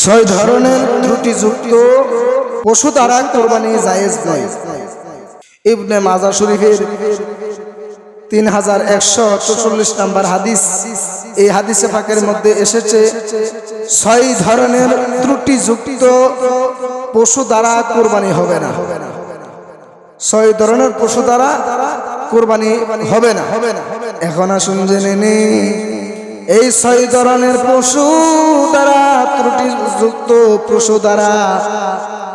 ছয় ধরনের ত্রুটিযুক্ত পশু দ্বারা কোরবানি জায়েজ নয়। ইবনে মাজাহ শরীফের 3144 নম্বর হাদিস। এই হাদিসে পাকের মধ্যে এসেছে ছয় ধরনের ত্রুটিযুক্ত পশু দ্বারা কোরবানি হবে না। ছয় ধরনের পশু দ্বারা কোরবানি হবে না। এখন আসুন জেনে নেই এই ছয় ধরনের পশু দ্বারা ত্রুটিযুক্ত পশু দ্বারা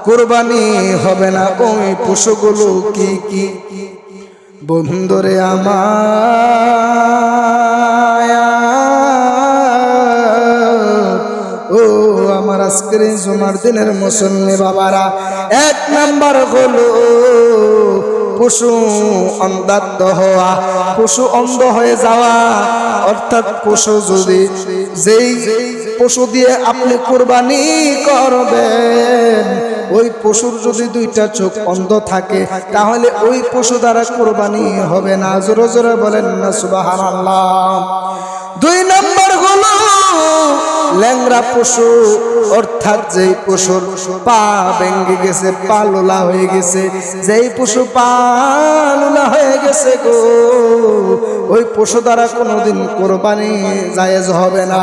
কোরবানি হবে না। ওই পশুগুলো কি কি? বন্ধুরে ও আমার আজকের জুমার দিনের মুসল্লি বাবারা, এক নাম্বার হলো পশু অন্ধ হওয়া। পশু অন্ধ হয়ে যাওয়া অর্থাৎ পশু যদি যেই পশু দিয়ে আপনি কোরবানি করবেন ওই পশুর যদি দুইটা চোখ অন্ধ থাকে তাহলে ওই পশু দ্বারা কোরবানি হবে না। জোরে জোরে বলেন না সুবহানাল্লাহ। দুই নাম্বার হলো ল্যাংড়া পশু, অর্থাৎ যেই পশুর পা ভেঙে গেছে, পা লোলা হয়ে গেছে, যেই পশু পা লোলা হয়ে গেছে গো, ওই পশু দ্বারা কোনোদিন কোরবানি জায়েজ হবে না।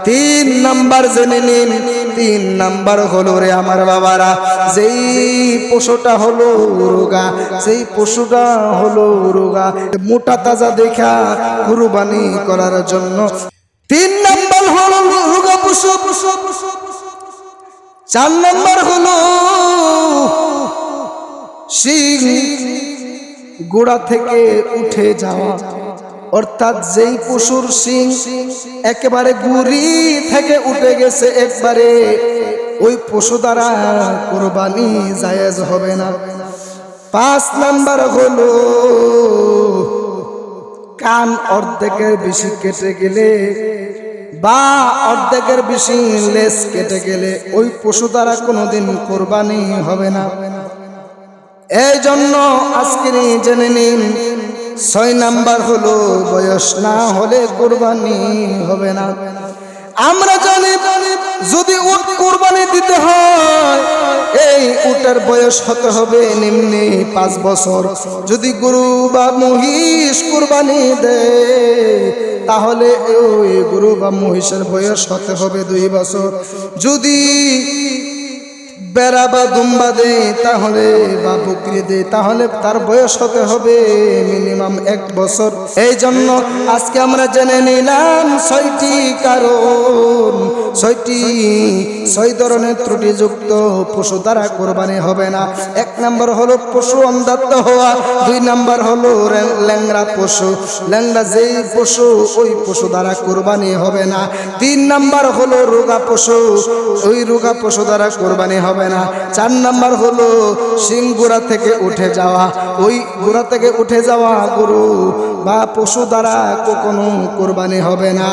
তিন নাম্বার জেনে নিন, তিন নাম্বার হলো রে আমার বাবারা, যেই পশুটা হলো রোগা, যেই পশুটা হলো রোগা, মোটা তাজা দেখা কোরবানি করার জন্য। তিন নাম্বার হলো রোগা পশু। চার নাম্বার হলো শিং গোড়া থেকে উঠে যাওয়া, অর্থাৎ যেই পশুর শিং একেবারে গুড়ি থেকে উঠে গেছে একবারে, ওই পশু দ্বারা কোরবানি জায়েজ হবে না। পাঁচ নাম্বার হলো কান অর্ধেকের বেশি কেটে গেলে বা অর্ধেকের বেশি লেজ কেটে গেলে ওই পশু দ্বারা কোনোদিন কোরবানি হবে না। এই জন্য আজকে জেনে নিন, ছয় নাম্বার হলো বয়স না হলে কোরবানি হবে না। আমরা জানি যদি উট কোরবানি দিতে হয় এই উটের বয়স হতে হবে নিম্নে 5 বছর। যদি গরু বা মহিষ কোরবানি দেয় তাহলে ওই গরু বা মহিষের বয়স হতে হবে 2 বছর। যদি বেড়া বা দুম্বা দেয় তাহলে বা বকরি দেয় তাহলে তার বয়স হতে হবে মিনিমাম 1 বছর। এই জন্য আজকে আমরা জেনে নিলাম 6টি কারণ, 6 ধরনের ত্রুটিযুক্ত পশু দ্বারা কোরবানি হবে না। 1 নাম্বার হলো পশু অন্ধত্ব হওয়া, 2 নাম্বার হলো ল্যাংড়া পশু, ল্যাংড়া যেই পশু ওই পশু দ্বারা কোরবানি হবে না। 3 নাম্বার হলো রোগা পশু, ওই রোগা পশু দ্বারা কোরবানি হবে না। 4 নাম্বার হলো শিং গোড়া থেকে উঠে যাওয়া, ওই গোড়া থেকে উঠে যাওয়া গরু বা পশু দ্বারা কখনো কোরবানি হবে না।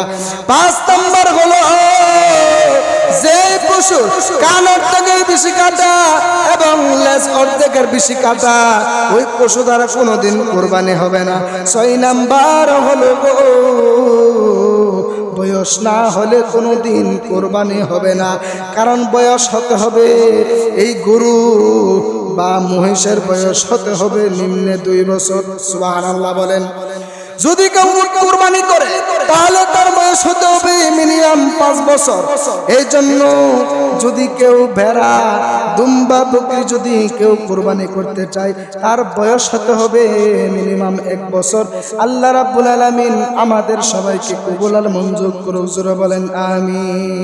5 নাম্বার হলো যে পশু কান অর্ধেকের বেশি কাটা এবং লেজ অর্ধেকের বেশি কাটা ওই পশু দ্বারা কোনোদিন কোরবানি হবে না। 6 নাম্বার হলো বয়স না হলে কোনোদিন কোরবানি হবে না। কারণ বয়স হতে হবে এই গরু বা মহিষের বয়স হতে হবে নিম্নে 2 বছর। সুবহানাল্লাহ বলেন। যদি কেউ উট কোরবানি করে তাহলে তার বয়স হতে হবে মিনিমাম 5 বছর। এই জন্য যদি কেউ ভেড়া দুম্বা বকরি যদি কেউ কোরবানি করতে চায় তার বয়স হতে হবে মিনিমাম 1 বছর। আল্লাহ রাব্বুল আলামিন আমাদের সবাইকে কবুল আর মঞ্জুর করুন। জোরে বলেন আমিন।